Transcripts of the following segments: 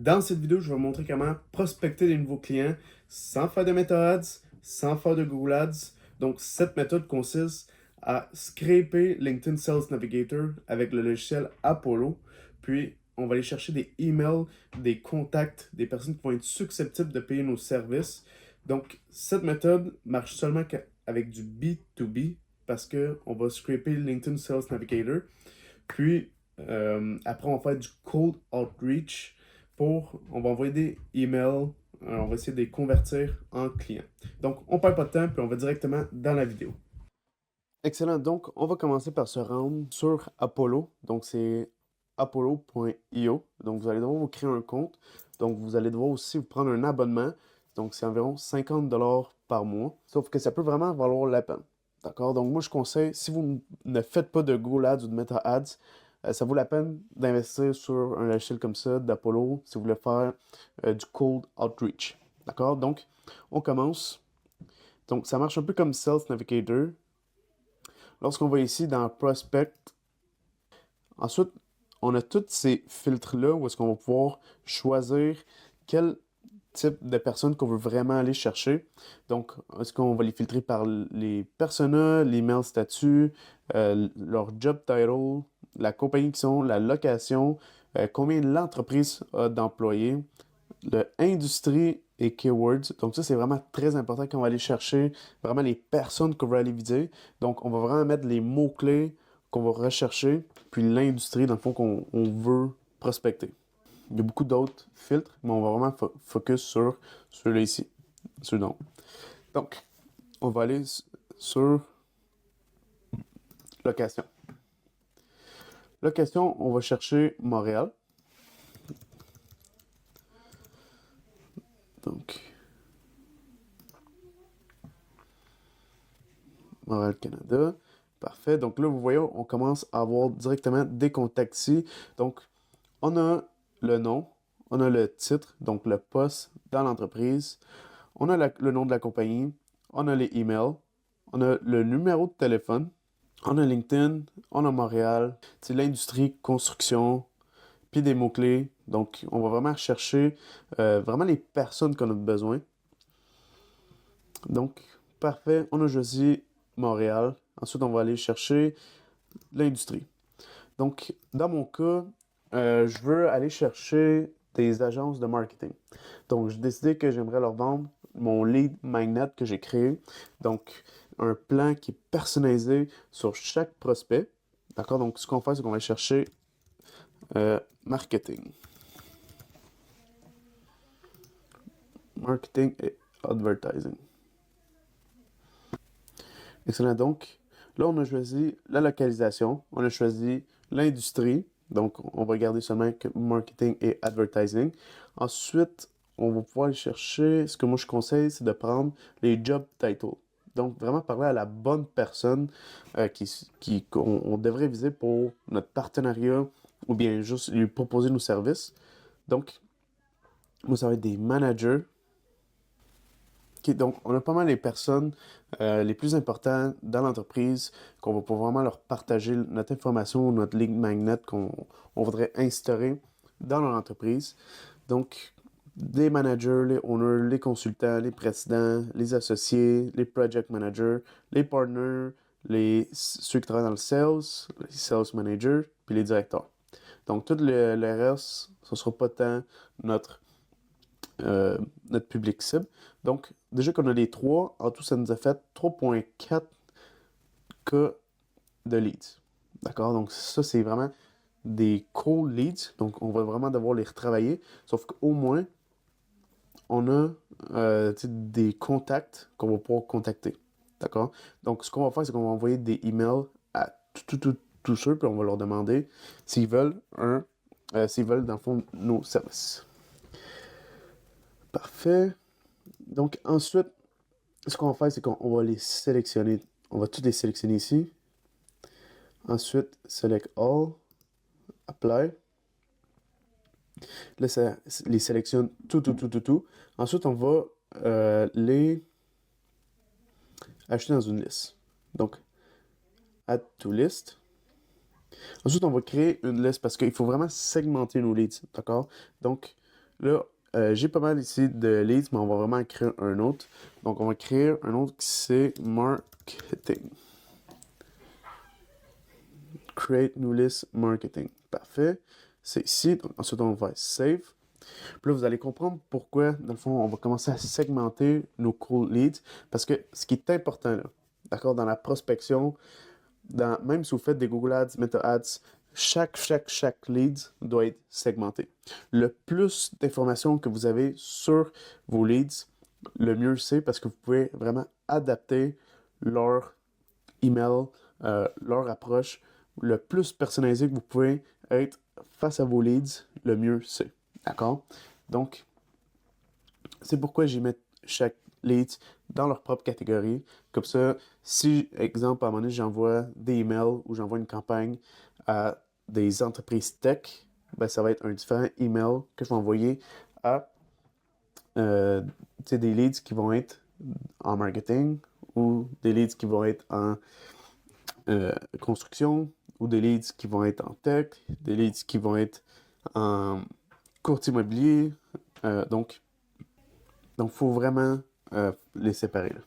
Dans cette vidéo, je vais vous montrer comment prospecter des nouveaux clients sans faire de Meta-Ads, sans faire de Google Ads. Donc, cette méthode consiste à scraper LinkedIn Sales Navigator avec le logiciel Apollo. Puis, on va aller chercher des emails, des contacts, des personnes qui vont être susceptibles de payer nos services. Donc, cette méthode marche seulement avec du B2B parce qu'on va scraper LinkedIn Sales Navigator. Puis, après, on va faire du cold outreach on va envoyer des emails, on va essayer de les convertir en clients. Donc, on perd pas de temps, puis on va directement dans la vidéo. Excellent. Donc, on va commencer par se rendre sur Apollo. Donc, c'est apollo.io. Donc, vous allez devoir vous créer un compte. Donc, vous allez devoir aussi vous prendre un abonnement. Donc, c'est environ 50$ par mois. Sauf que ça peut vraiment valoir la peine. D'accord? Donc, moi, je conseille, si vous ne faites pas de Google Ads ou de Meta Ads, ça vaut la peine d'investir sur un logiciel comme ça, d'Apollo, si vous voulez faire du cold outreach. D'accord? Donc, on commence. Donc, ça marche un peu comme Sales Navigator. Lorsqu'on va ici dans Prospect, ensuite, on a tous ces filtres-là où est-ce qu'on va pouvoir choisir quel type de personnes qu'on veut vraiment aller chercher. Donc, est-ce qu'on va les filtrer par les personas, l'email statut, leur job title, la compagnie qui sont, la location, combien l'entreprise a d'employés, le industrie et keywords. Donc ça, c'est vraiment très important quand on va aller chercher vraiment les personnes qu'on va aller viser. Donc, on va vraiment mettre les mots-clés qu'on va rechercher, puis l'industrie, dans le fond, qu'on veut prospecter. Il y a beaucoup d'autres filtres, mais on va vraiment focus sur celui-là ici, celui-là. Donc, on va aller sur location. Location, on va chercher Montréal. Donc, Montréal, Canada. Parfait. Donc là, vous voyez, on commence à avoir directement des contacts ici. Donc, on a le nom, on a le titre, donc le poste dans l'entreprise, on a le nom de la compagnie, on a les emails, on a le numéro de téléphone, on a LinkedIn, on a Montréal, c'est l'industrie, construction, puis des mots-clés. Donc, on va vraiment chercher vraiment les personnes qu'on a besoin. Donc, parfait, on a choisi Montréal. Ensuite, on va aller chercher l'industrie. Donc, dans mon cas, je veux aller chercher des agences de marketing. Donc, j'ai décidé que j'aimerais leur vendre mon lead magnet que j'ai créé. Donc, un plan qui est personnalisé sur chaque prospect. D'accord? Donc, ce qu'on fait, c'est qu'on va chercher marketing. Marketing et advertising. Excellent. Donc, là, on a choisi la localisation, on a choisi l'industrie. Donc, on va garder seulement que marketing et advertising. Ensuite, on va pouvoir aller chercher, ce que moi je conseille, c'est de prendre les job titles. Donc, vraiment parler à la bonne personne qu'on devrait viser pour notre partenariat ou bien juste lui proposer nos services. Donc, moi, ça va être des managers. Ok, donc, on a pas mal les personnes les plus importantes dans l'entreprise qu'on va pouvoir vraiment leur partager notre information, notre ligne magnet qu'on voudrait instaurer dans leur entreprise. Donc, des managers, les owners, les consultants, les présidents, les associés, les project managers, les partners, ceux qui travaillent dans le sales, les sales managers, puis les directeurs. Donc, tout le reste, ce ne sera pas tant notre euh, notre public cible. Donc, déjà qu'on a les trois, en tout, ça nous a fait 3,4 cas de leads. D'accord? Donc, ça, c'est vraiment des cold leads. Donc, on va vraiment devoir les retravailler. Sauf qu'au moins, on a des contacts qu'on va pouvoir contacter. D'accord? Donc, ce qu'on va faire, c'est qu'on va envoyer des emails à tous ceux, puis on va leur demander s'ils veulent s'ils veulent, dans le fond, nos services. Parfait. Donc, ensuite, ce qu'on va faire, c'est qu'on va les sélectionner. On va tous les sélectionner ici. Ensuite, Select All, Apply. Là, ça les sélectionne tout. Ensuite, on va les ajouter dans une liste. Donc, Add to List. Ensuite, on va créer une liste parce qu'il faut vraiment segmenter nos leads. D'accord? Donc, Là, j'ai pas mal ici de leads, mais on va vraiment créer un autre. Donc, on va créer un autre qui c'est marketing. Create new list marketing. Parfait. C'est ici. Donc, ensuite, on va save. Puis là, vous allez comprendre pourquoi, dans le fond, on va commencer à segmenter nos cold leads. Parce que ce qui est important, là, d'accord, dans la prospection, même si vous faites des Google Ads, Meta Ads, chaque lead doit être segmenté. Le plus d'informations que vous avez sur vos leads, le mieux c'est parce que vous pouvez vraiment adapter leur email, leur approche. Le plus personnalisé que vous pouvez être face à vos leads, le mieux c'est. D'accord? Donc, c'est pourquoi j'y mets chaque lead dans leur propre catégorie. Comme ça, si, exemple, à un moment donné, j'envoie des emails ou j'envoie une campagne à des entreprises tech, ben, ça va être un différent email que je vais envoyer à des leads qui vont être en marketing ou des leads qui vont être en construction ou des leads qui vont être en tech, des leads qui vont être en courtier immobilier. Donc, il faut vraiment les séparer. Là.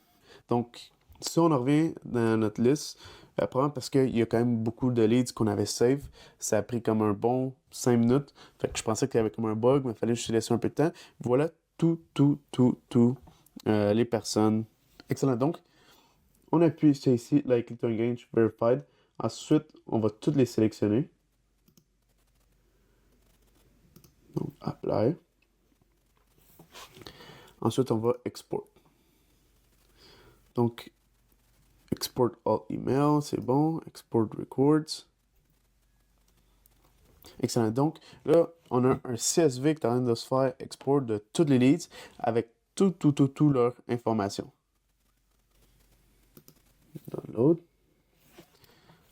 Donc, si on en revient dans notre liste, probablement parce qu'il y a quand même beaucoup de leads qu'on avait save. Ça a pris comme un bon 5 minutes. Fait que je pensais qu'il y avait comme un bug, mais il fallait juste laisser un peu de temps. Voilà tout les personnes. Excellent. Donc, on appuie sur ici, Likely to Engage Verified. Ensuite, on va toutes les sélectionner. Donc, Apply. Ensuite, on va Export. Donc, Export all email, c'est bon. Export records. Excellent. Donc, là, on a un CSV qui est en train de se faire export de toutes les leads avec tout leur information. Download.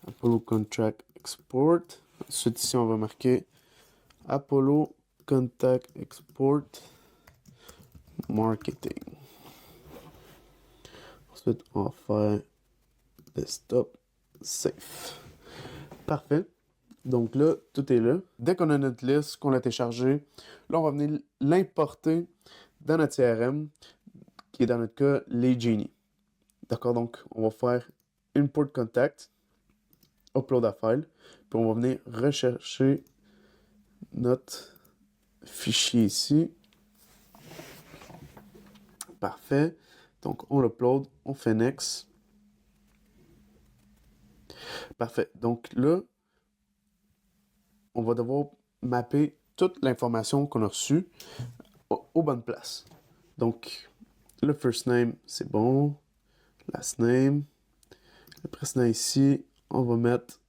Apollo Contract Export. Ensuite, ici, on va marquer Apollo Contact Export Marketing. Ensuite, on va faire Desktop Safe. Parfait. Donc là, tout est là. Dès qu'on a notre liste, qu'on l'a téléchargé, là, on va venir l'importer dans notre CRM, qui est dans notre cas, les Genie. D'accord? Donc, on va faire Import Contact, Upload a File, puis on va venir rechercher notre fichier ici. Parfait. Donc, on l'upload, on fait Next. Parfait. Donc là, on va devoir mapper toute l'information qu'on a reçue aux bonnes places. Donc, le first name, c'est bon. Last name. Le précédent ici, on va mettre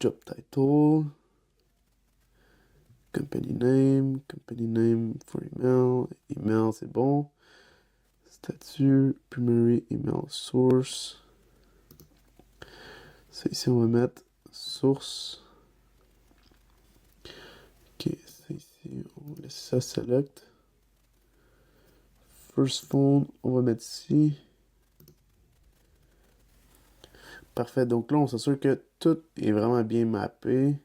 job title. Company name for email. Email, c'est bon. Statut, primary email source. Ça ici, on va mettre source. Ok, ça ici, on va laisser ça select. First phone, on va mettre ici. Parfait, donc là, on s'assure que tout est vraiment bien mappé.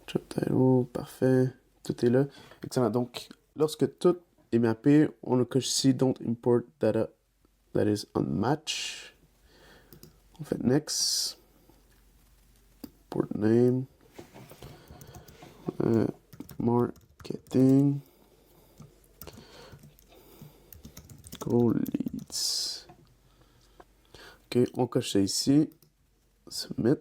Job title, parfait. Tout est là. Excellent. Donc, lorsque tout est mappé, on a coché ici Don't import data that is unmatched. On fait Next. Port name. Marketing. Go leads. Ok, on coche ça ici. Submit.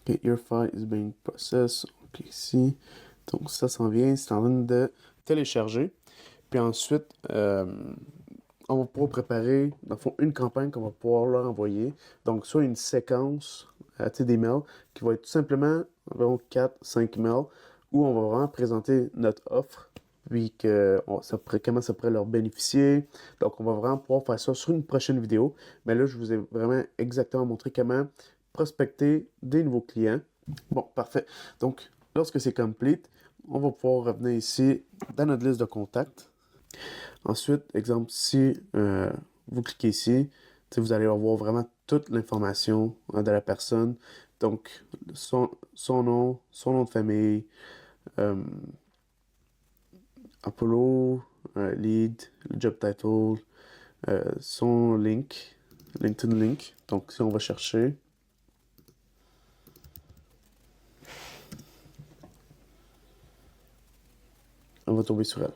Ok, your file is being processed. On clique ici. Donc ça s'en vient, c'est en train de télécharger. Puis ensuite, on va pouvoir préparer, dans le fond, une campagne qu'on va pouvoir leur envoyer. Donc, soit une séquence d'emails qui va être tout simplement environ 4-5 emails où on va vraiment présenter notre offre, puis comment ça pourrait leur bénéficier. Donc, on va vraiment pouvoir faire ça sur une prochaine vidéo. Mais là, je vous ai vraiment exactement montré comment prospecter des nouveaux clients. Bon, parfait. Donc, lorsque c'est complete, on va pouvoir revenir ici dans notre liste de contacts. Ensuite, exemple, si vous cliquez ici, vous allez avoir vraiment toute l'information de la personne. Donc, son nom, son nom de famille, euh, Apollo, lead, le job title, son link, LinkedIn link. Donc, si on va chercher, on va tomber sur elle.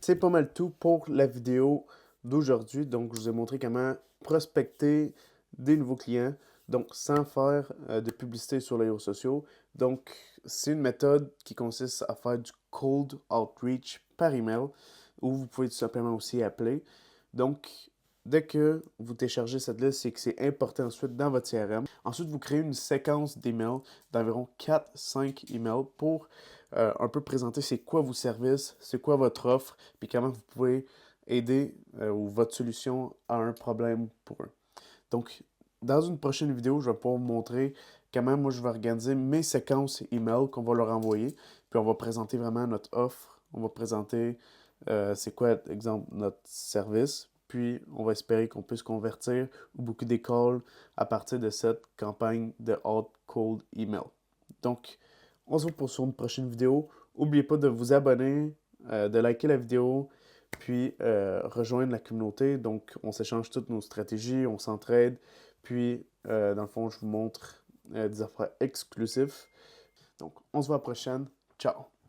C'est pas mal tout pour la vidéo d'aujourd'hui. Donc, je vous ai montré comment prospecter des nouveaux clients, donc sans faire de publicité sur les réseaux sociaux. Donc, c'est une méthode qui consiste à faire du cold outreach par email, ou vous pouvez tout simplement aussi appeler. Donc, dès que vous téléchargez cette liste, c'est que c'est important ensuite dans votre CRM. Ensuite, vous créez une séquence d'emails d'environ 4-5 emails pour un peu présenter c'est quoi vos services, c'est quoi votre offre, puis comment vous pouvez aider ou votre solution à un problème pour eux. Donc, dans une prochaine vidéo, je vais pouvoir vous montrer comment moi je vais organiser mes séquences email qu'on va leur envoyer. Puis on va présenter vraiment notre offre. On va présenter c'est quoi, exemple, notre service. Puis on va espérer qu'on puisse convertir ou beaucoup des calls à partir de cette campagne de hot cold email. Donc, on se retrouve sur une prochaine vidéo. N'oubliez pas de vous abonner, de liker la vidéo, puis rejoindre la communauté. Donc, on s'échange toutes nos stratégies, on s'entraide. Puis, dans le fond, je vous montre des affaires exclusives. Donc, on se voit à la prochaine. Ciao!